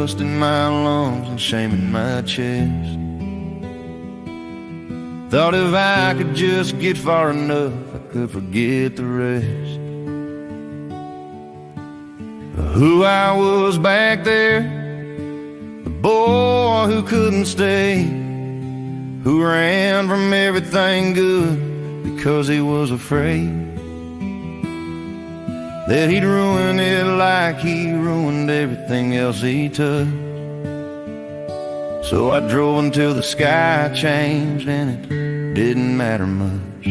dust in my lungs and shame in my chest. Thought if I could just get far enough, I could forget the rest. Who I was back there, the boy who couldn't stay, who ran from everything good because he was afraid that he'd ruin it like he ruined everything else he touched. So I drove until the sky changed and it didn't matter much.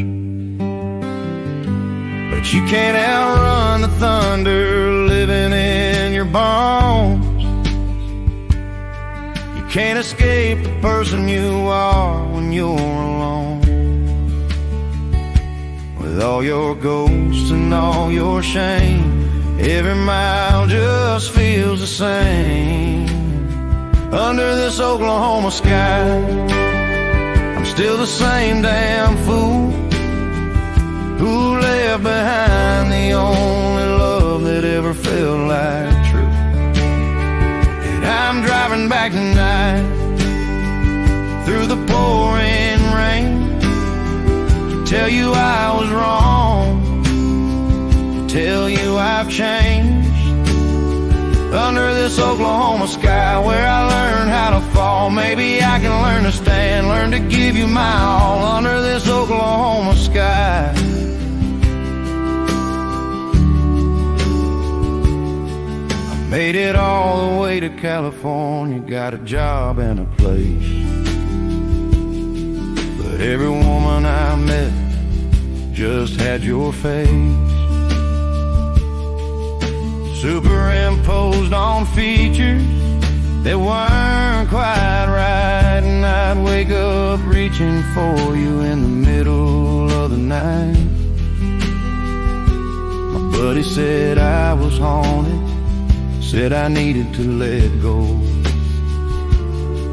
But you can't outrun the thunder living in your bones. You can't escape the person you are when you're alone. With all your ghosts and all your shame, every mile just feels the same. Under this Oklahoma sky, I'm still the same damn fool who left behind the only love that ever felt like true. And I'm driving back tonight through the pouring rain to tell you I was wrong, to tell you I've changed. Under this Oklahoma sky where I learned how to fall, maybe I can learn to stand, learn to give you my all. Under this Oklahoma sky, I made it all the way to California, got a job and a place. But every woman I met just had your face superimposed on features that weren't quite right. And I'd wake up reaching for you in the middle of the night. My buddy said I was haunted, said I needed to let go.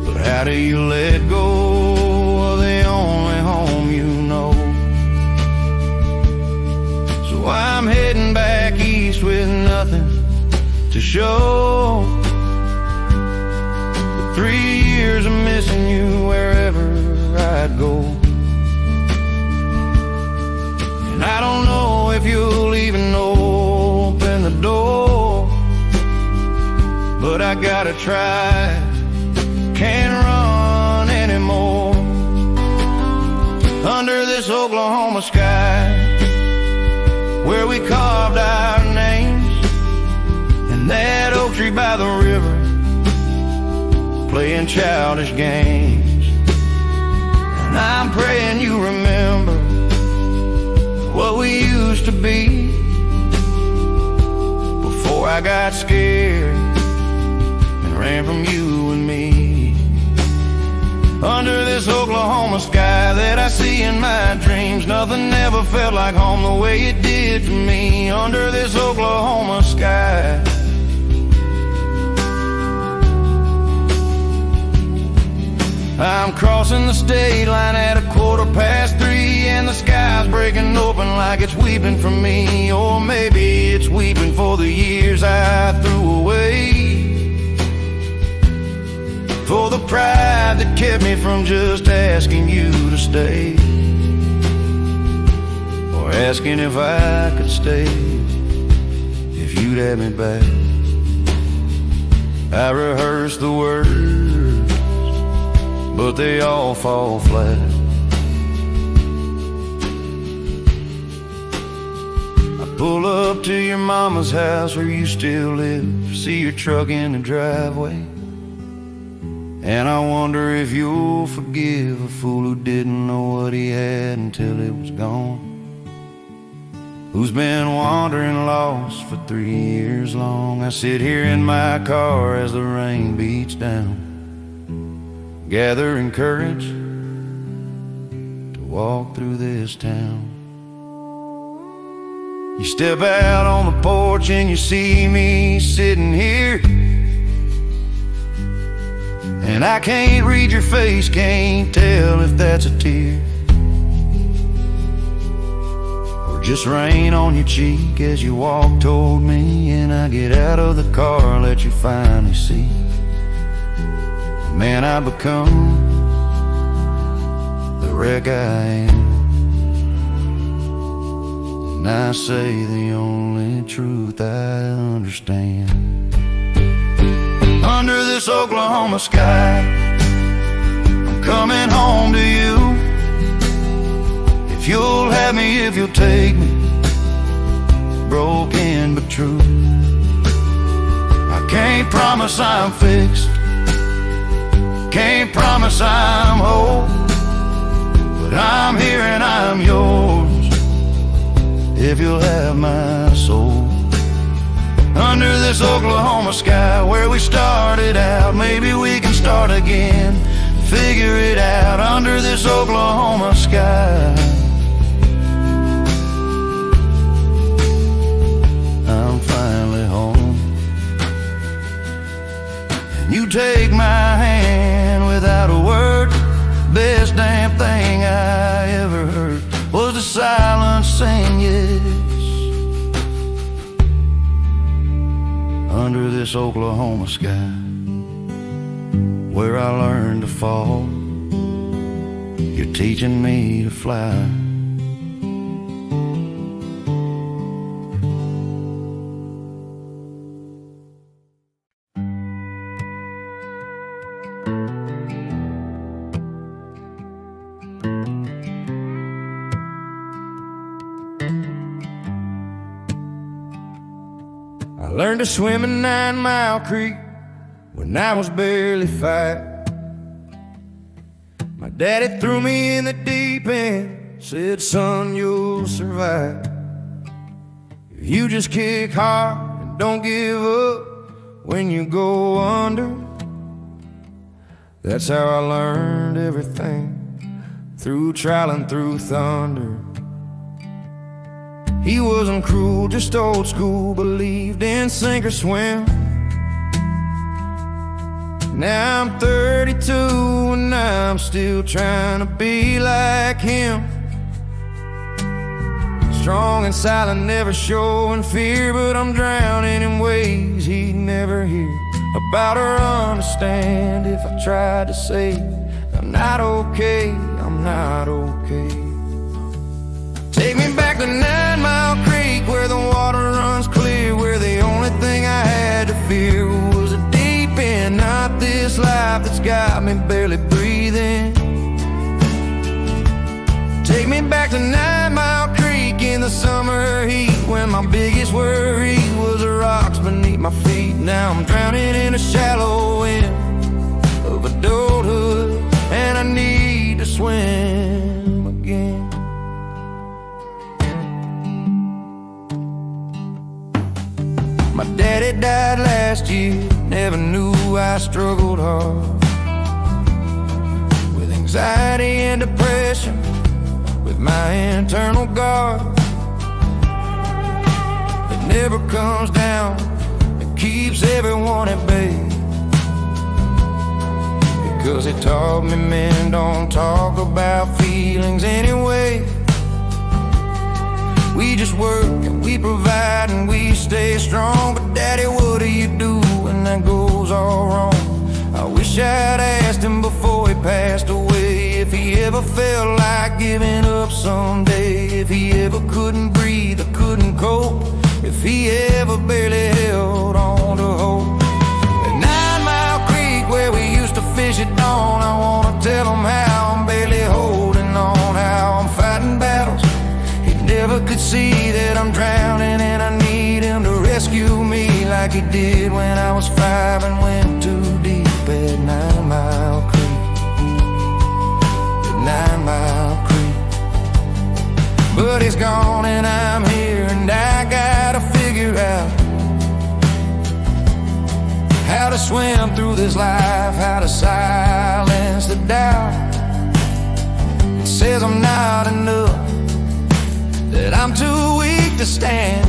But how do you let go of the only home you know? So I'm heading back east with nothing to show. For 3 years of missing you wherever I'd go. And I don't know if you'll even open the door, but I gotta try, can't run anymore. Under this Oklahoma sky where we carved our names, that oak tree by the river, playing childish games. And I'm praying you remember what we used to be before I got scared and ran from you and me. Under this Oklahoma sky that I see in my dreams, nothing ever felt like home the way it did to me. Under this Oklahoma sky, I'm crossing the state line at 3:15, and the sky's breaking open like it's weeping for me. Or maybe it's weeping for the years I threw away, for the pride that kept me from just asking you to stay, or asking if I could stay, if you'd have me back. I rehearsed the words, but they all fall flat. I pull up to your mama's house where you still live, see your truck in the driveway, and I wonder if you'll forgive a fool who didn't know what he had until it was gone, who's been wandering lost for 3 years long. I sit here in my car as the rain beats down, gathering courage to walk through this town. You step out on the porch and you see me sitting here, and I can't read your face, can't tell if that's a tear or just rain on your cheek as you walk toward me. And I get out of the car, let you finally see the man I become, the wreck I am. And I say the only truth I understand. Under this Oklahoma sky, I'm coming home to you. If you'll have me, if you'll take me, broken but true. I can't promise I'm fixed, can't promise I'm whole, but I'm here and I'm yours if you'll have my soul. Under this Oklahoma sky where we started out, maybe we can start again, figure it out. Under this Oklahoma sky, I'm finally home. And you take my hand without a word. Best damn thing I ever heard was the silence saying yes. Under this Oklahoma sky where I learned to fall, you're teaching me to fly. I learned to swim in 9 Mile Creek when I was barely 5. My daddy threw me in the deep end, said, son, you'll survive. If you just kick hard and don't give up when you go under. That's how I learned everything, through trial and through thunder. He wasn't cruel, just old school, believed in sink or swim. Now I'm 32 and I'm still trying to be like him. Strong and silent, never showing fear, but I'm drowning in ways he'd never hear about or understand. If I tried to say I'm not okay, I'm not okay. Take me back to 9 Mile Creek where the water runs clear, where the only thing I had to fear was a deep end, not this life that's got me barely breathing. Take me back to 9 Mile Creek in the summer heat, when my biggest worry was the rocks beneath my feet. Now I'm drowning in a shallow end of adulthood, and I need to swim again. My daddy died last year, never knew I struggled hard with anxiety and depression, with my internal guard. It never comes down, it keeps everyone at bay, because it taught me men don't talk about feelings anyway. We just work and we provide and we stay strong. But daddy, what do you do when that goes all wrong? I wish I'd asked him before he passed away if he ever felt like giving up someday, if he ever couldn't breathe or couldn't cope, if he ever barely held on to hope. At 9 Mile Creek where we used to fish at dawn, I wanna tell him how I'm barely holding on, how I'm fighting battles never could see, that I'm drowning and I need him to rescue me, like he did when I was 5 and went too deep at 9 Mile Creek. At 9 Mile Creek. But he's gone and I'm here, and I gotta figure out how to swim through this life, how to silence the doubt. It says I'm not enough, that I'm too weak to stand.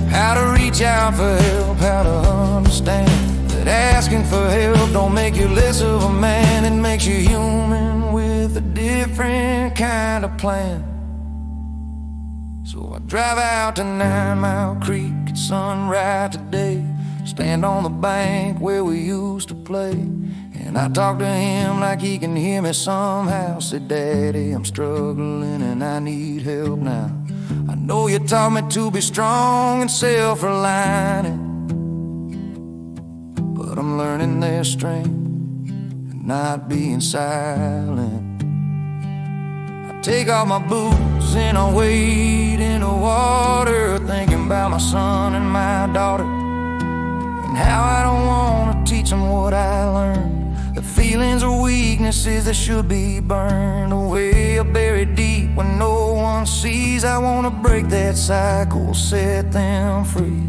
How to reach out for help, how to understand that asking for help don't make you less of a man, it makes you human with a different kind of plan. So I drive out to 9 Mile Creek at sunrise today, stand stand on the bank where we used to play, and I talk to him like he can hear me somehow. Said, Daddy, I'm struggling and I need help now. I know you taught me to be strong and self-reliant, but I'm learning there's strength and not being silent. I take off my boots and I wade in the water, thinking about my son and my daughter, and how I don't want to teach them what I learned. The feelings or weaknesses that should be burned away or buried deep when no one sees. I want to break that cycle, set them free.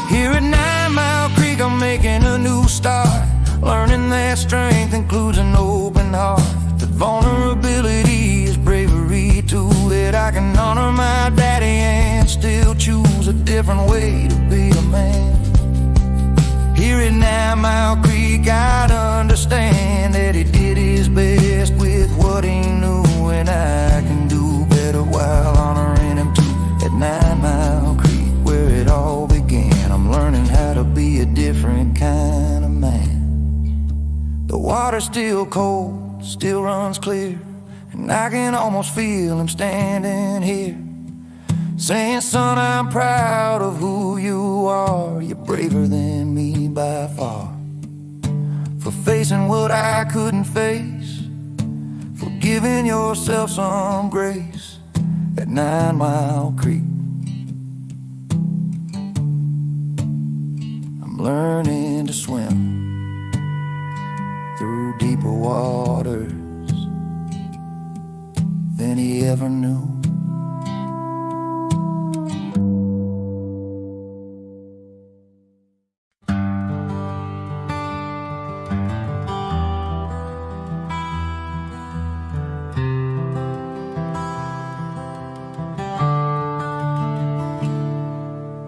Here at 9 Mile Creek, I'm making a new start, learning that strength includes an open heart, that vulnerability is bravery too, that I can honor my daddy and still choose a different way to be a man. Here at 9 Mile Creek, I'd understand that he did his best with what he knew, and I can do better while honoring him too. At 9 Mile Creek, where it all began, I'm learning how to be a different kind of man. The water's still cold, still runs clear, and I can almost feel him standing here, saying, son, I'm proud of who you are. You're braver than me by far, for facing what I couldn't face, for giving yourself some grace. At 9 Mile Creek, I'm learning to swim through deeper waters than he ever knew.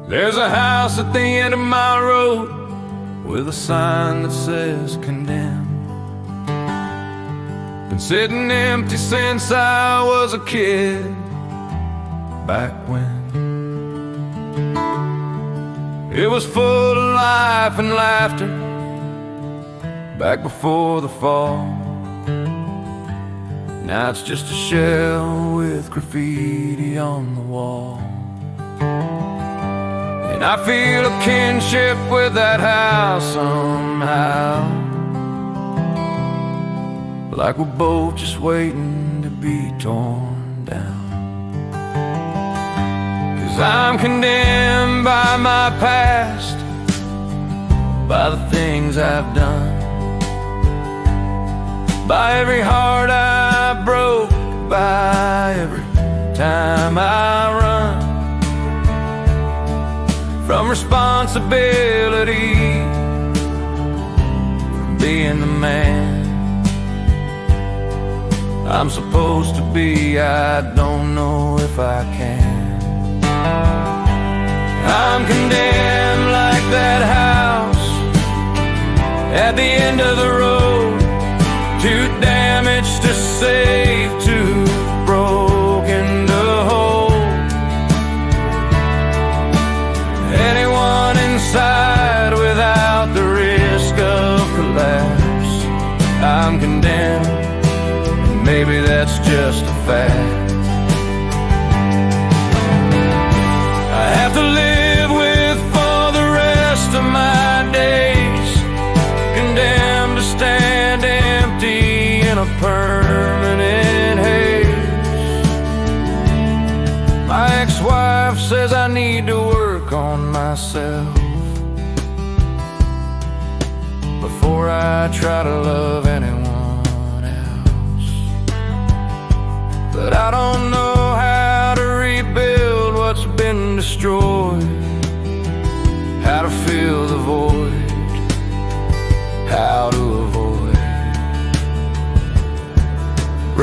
There's a house at the end of my road with a sign that says condemned. Been sitting empty since I was a kid, back when it was full of life and laughter, back before the fall. Now it's just a shell with graffiti on the wall. And I feel a kinship with that house somehow, like we're both just waiting to be torn down. 'Cause I'm condemned by my past, by the things I've done, by every heart I broke, by every time I run from responsibility, from being the man I'm supposed to be. I don't know if I can. I'm condemned like that house at the end of the road, too damaged to save, too broken to hold. Anyone inside without the risk of collapse, I'm condemned, and maybe that's just a fact. I have to live with for the rest of my days, condemned to stand empty in a permanent haze. My ex-wife says I need to work on myself before I try to love anyone else. But I don't know how to rebuild what's been destroyed, how to fill the void, how to avoid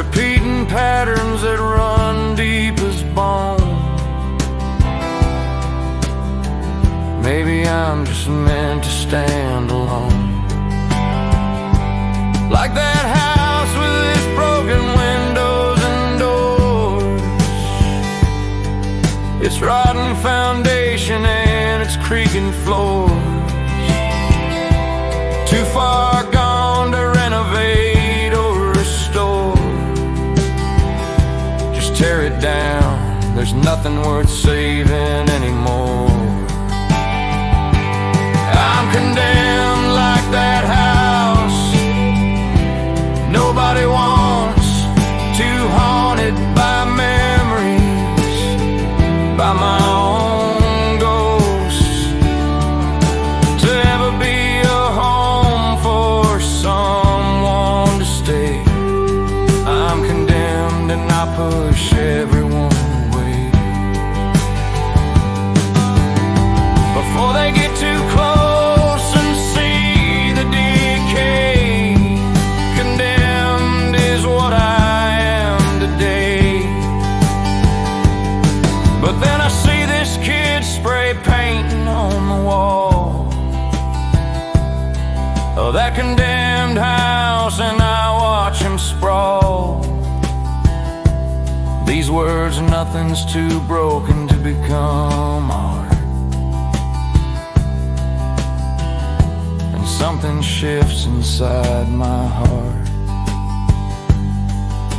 repeating patterns that run deep as bone. Maybe I'm just meant to stand alone, like that house with its broken windows and doors, its rotten foundation creaking floors. Too far gone to renovate or restore. Just tear it down, there's nothing worth saving anymore. I'm condemned like that house nobody wants, too haunted by memories, by my own ghosts, to ever be a home for someone to stay. I'm condemned and I push everyone away. Before they get too close and see the decay, condemned is what I am today. But then I see this kid spray painting on the wall of that condemned house, and I watch him sprawl. These words, nothing's too broken to become art. And something shifts inside my heart.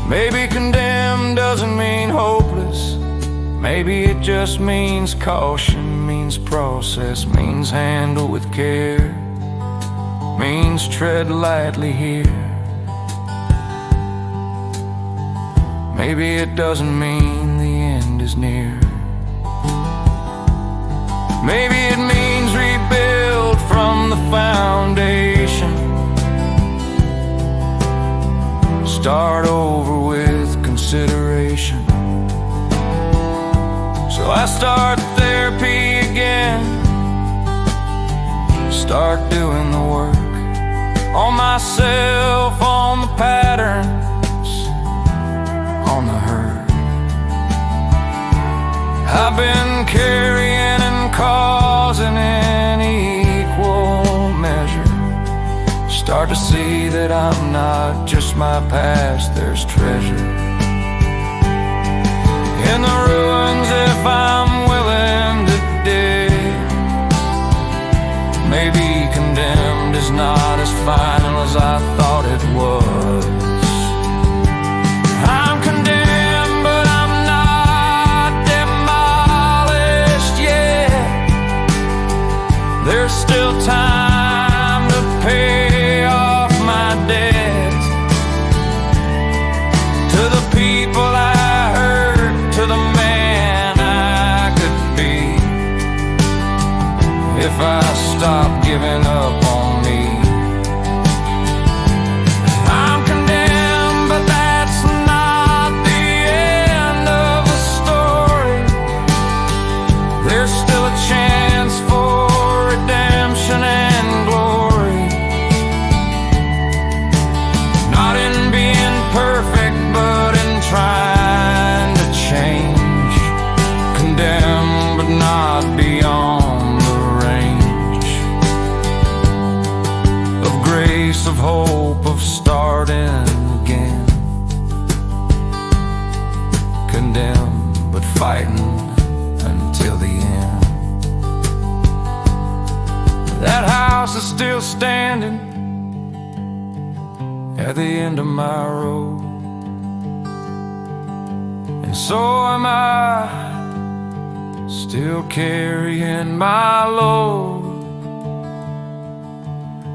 Maybe condemned doesn't mean hopeless. Maybe it just means caution, means process, means handle with care, means tread lightly here. Maybe it doesn't mean the end is near. Maybe it means rebuild from the foundation, start over with consideration. So I start therapy again, start doing the work on myself, on the patterns, on the hurt I've been carrying and causing in equal measure. Start to see that I'm not just my past, there's treasure in the ruins if I'm willing to dig. Maybe condemned is not as final as I thought it was. I'm condemned, but I'm not demolished yet. There's still time to pay off my debt to the people I hurt, to the man I could be, if I stop giving up on me. I'm condemned, but that's not the end of the story. There's still a chance for redemption and glory, not in being perfect, but in trying to change. Condemned, but not beyond the range of grace, of hope, of starting again. Condemned, but fighting until the end. That house is still standing at the end of my road, and so am I, still carrying my load.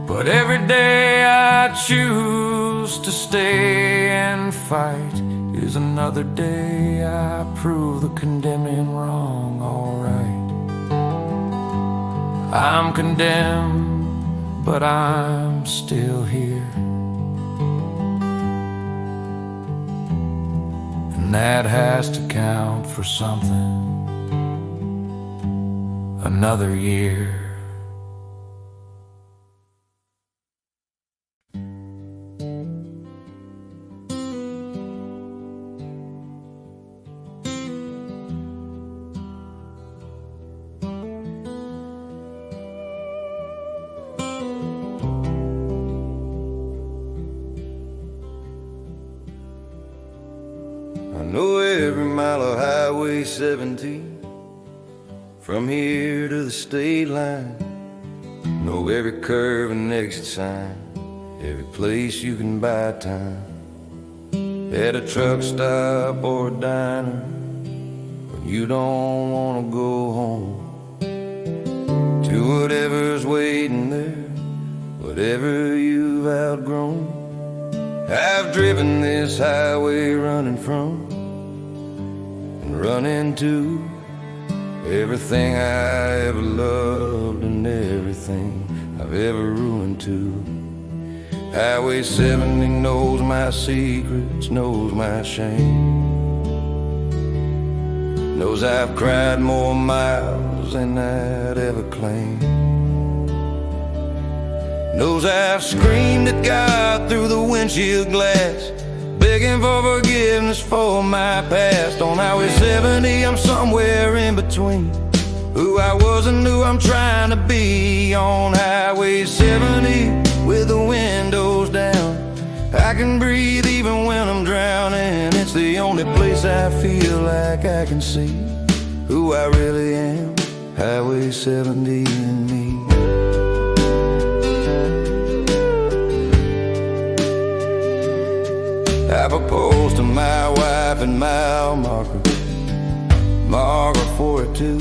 But every day I choose to stay and fight is another day I prove the condemning wrong, alright. I'm condemned, but I'm still here, and that has to count for something. Another year. I know every mile of Highway 17 From here to the state line, know every curve and exit sign, every place you can buy time. At a truck stop or a diner, when you don't wanna go home, to whatever's waiting there, whatever you've outgrown. I've driven this highway running from and running to everything I ever loved and everything I've ever ruined too. Highway 70 knows my secrets, knows my shame, knows I've cried more miles than I'd ever claim, knows I've screamed at God through the windshield glass, begging for forgiveness for my past. On Highway 70 I'm somewhere in between who I was and who I'm trying to be. On Highway 70 with the windows down, I can breathe even when I'm drowning. It's the only place I feel like I can see who I really am. Highway 70 and me. I proposed to my wife at mile marker 42,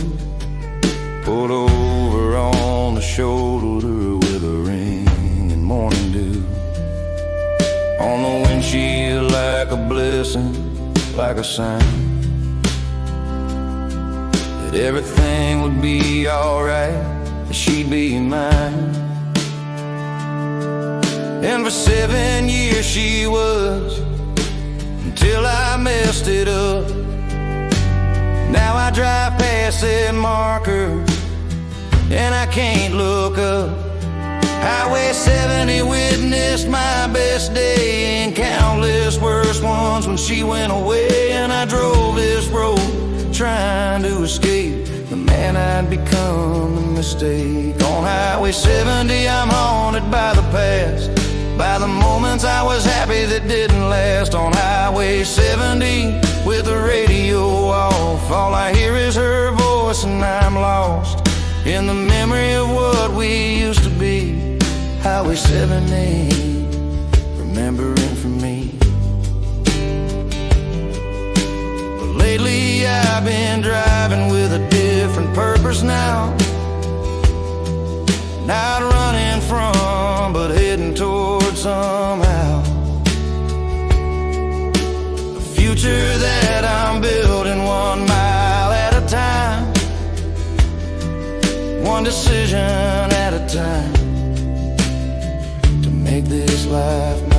pulled over on the shoulder with a ring and morning dew on the windshield, like a blessing, like a sign that everything would be alright, that she'd be mine. And for 7 years she was, until I messed it up. Now I drive past that marker and I can't look up. Highway 70 witnessed my best day and countless worse ones when she went away. And I drove this road trying to escape the man I'd become, the mistake. On Highway 70 I'm haunted by the past, by the moments I was happy that didn't last. On Highway 70 with the radio off, all I hear is her voice and I'm lost in the memory of what we used to be. Highway 70, remembering for me. But lately I've been driving with a different purpose now, not running from, but heading towards somehow. A future that I'm building 1 mile at a time, one decision at a time, to make this life mine.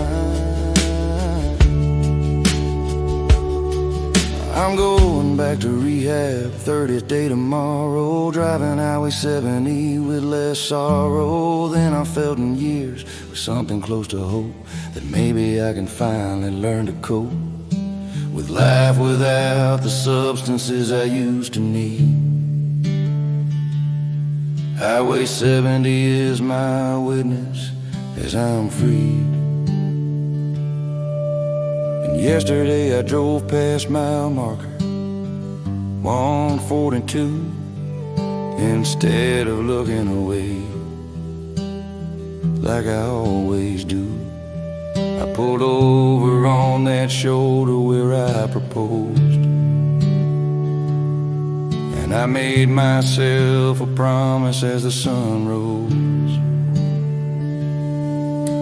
I'm going back to rehab, 30th day tomorrow, driving Highway 70 with less sorrow than I felt in years, with something close to hope that maybe I can finally learn to cope with life without the substances I used to need. Highway 70 is my witness as I'm freed. And yesterday I drove past mile marker 142 instead of looking away like I always do. I pulled over on that shoulder where I proposed, and I made myself a promise as the sun rose,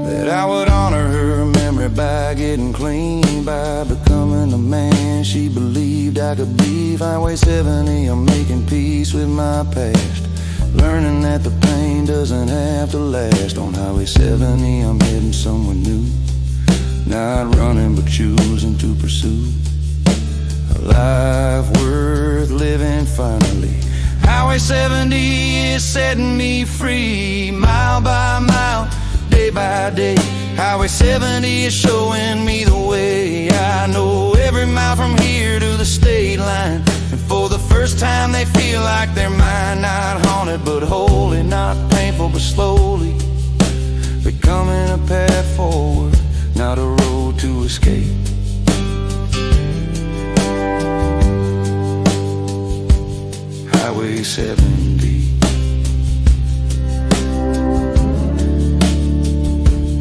that I would honor her memory by getting clean, by becoming the man she believed I could be. Highway 70, I'm making peace with my past, learning that the pain doesn't have to last. On Highway 70, I'm heading somewhere new, not running but choosing to pursue a life worth living finally. Highway 70 is setting me free, mile by mile, day by day. Highway 70 is showing me the way. I know every mile from here to the state line, and for the first time they feel like they're mine. Not haunted but holy, not painful but slowly becoming a path forward, not a road to escape. Highway nearly 70.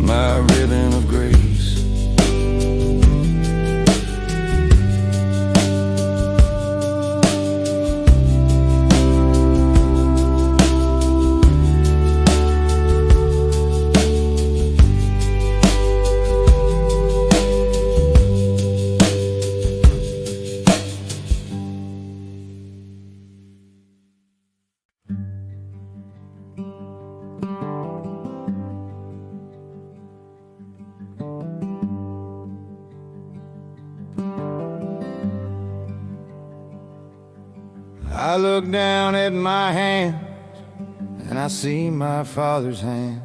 My ribbon of grace. I look down at my hands and I see my father's hands.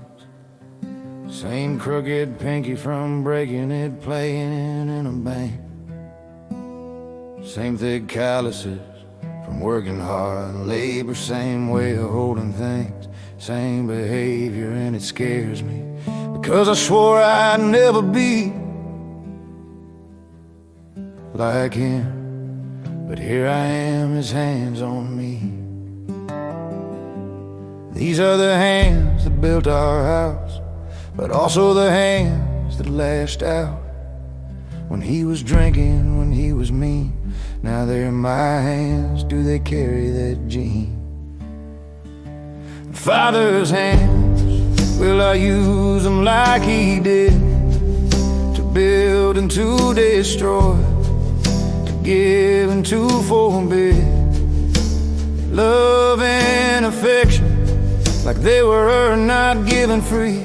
Same crooked pinky from breaking it, playing in a band. Same thick calluses from working hard, labor, same way of holding things, same behavior, and it scares me because I swore I'd never be like him. But here I am, his hands on me. These are the hands that built our house, but also the hands that lashed out when he was drinking, when he was mean. Now they're my hands, do they carry that gene? Father's hands, will I use them like he did, to build and to destroy, give and to forbid, love and affection like they were not given free.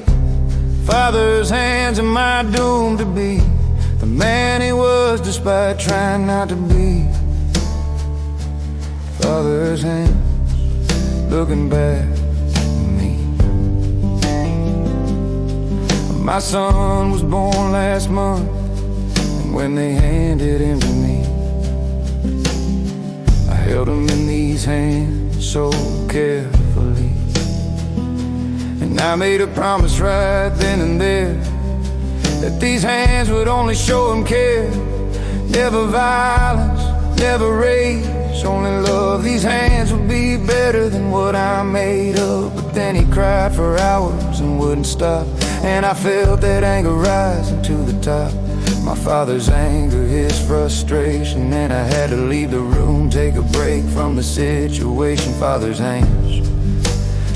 Father's hands, am I doomed to be the man he was despite trying not to be? Father's hands, looking back at me. My son was born last month, and when they handed him to me, held him in these hands so carefully. And I made a promise right then and there that these hands would only show him care. Never violence, never rage, only love. These hands would be better than what I made up. But then he cried for hours and wouldn't stop, and I felt that anger rising to the top. My father's anger, his frustration, and I had to leave the room, take a break from the situation. Father's hands,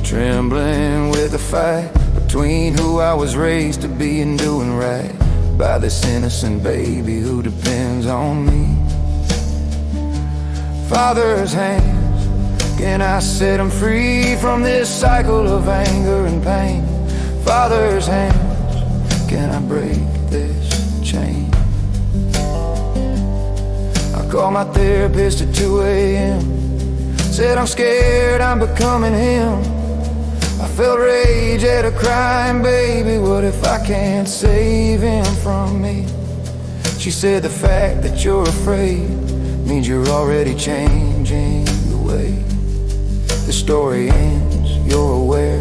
trembling with the fight between who I was raised to be and doing right by this innocent baby who depends on me. Father's hands, can I set him free from this cycle of anger and pain? Father's hands, can I break this chain? I called my therapist at 2 a.m. Said I'm scared I'm becoming him. I felt rage at a crying baby. What if I can't save him from me? She said the fact that you're afraid means you're already changing the way the story ends. You're aware,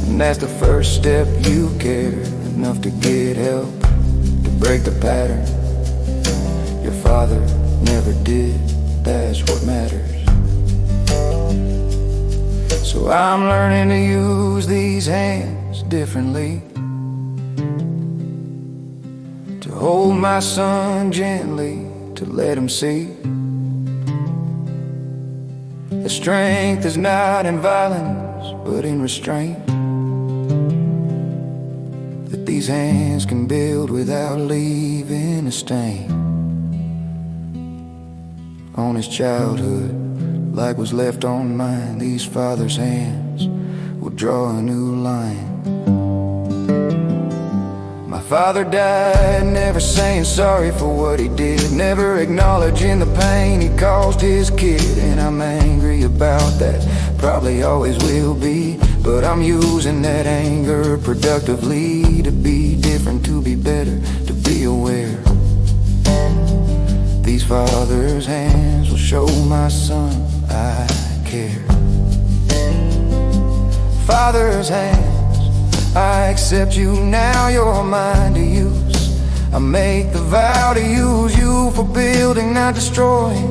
and that's the first step. You care enough to get help, to break the pattern. Your father never did, that's what matters. So I'm learning to use these hands differently, to hold my son gently, to let him see that strength is not in violence but in restraint, that these hands can build without leaving a stain on his childhood like was left on mine. These father's hands will draw a new line. My father died never saying sorry for what he did, never acknowledging the pain he caused his kid. And I'm angry about that, probably always will be, but I'm using that anger productively, to be different, to be better, to be aware. These father's hands will show my son I care. Father's hands, I accept you, now you're mine to use. I make the vow to use you for building, not destroying.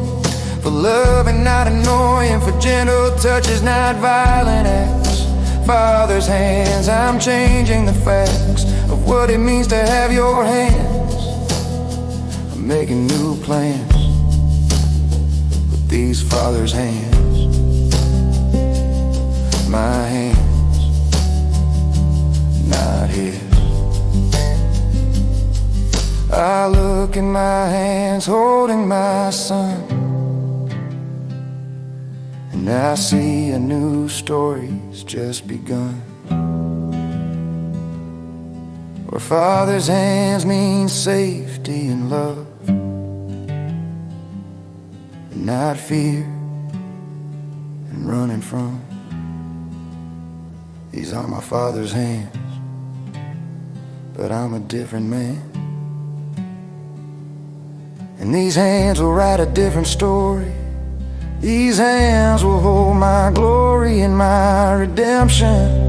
for loving, not annoying, for gentle touches, not violent acts. Father's hands, I'm changing the facts of what it means to have your hands. I'm making new plans with these Father's hands. My hands, not his. I look in my hands holding my son, and I see a new story's just begun, where Father's hands mean safety and love, and not fear and running from. These are my Father's hands, but I'm a different man. And these hands will write a different story. These hands will hold my glory and my redemption.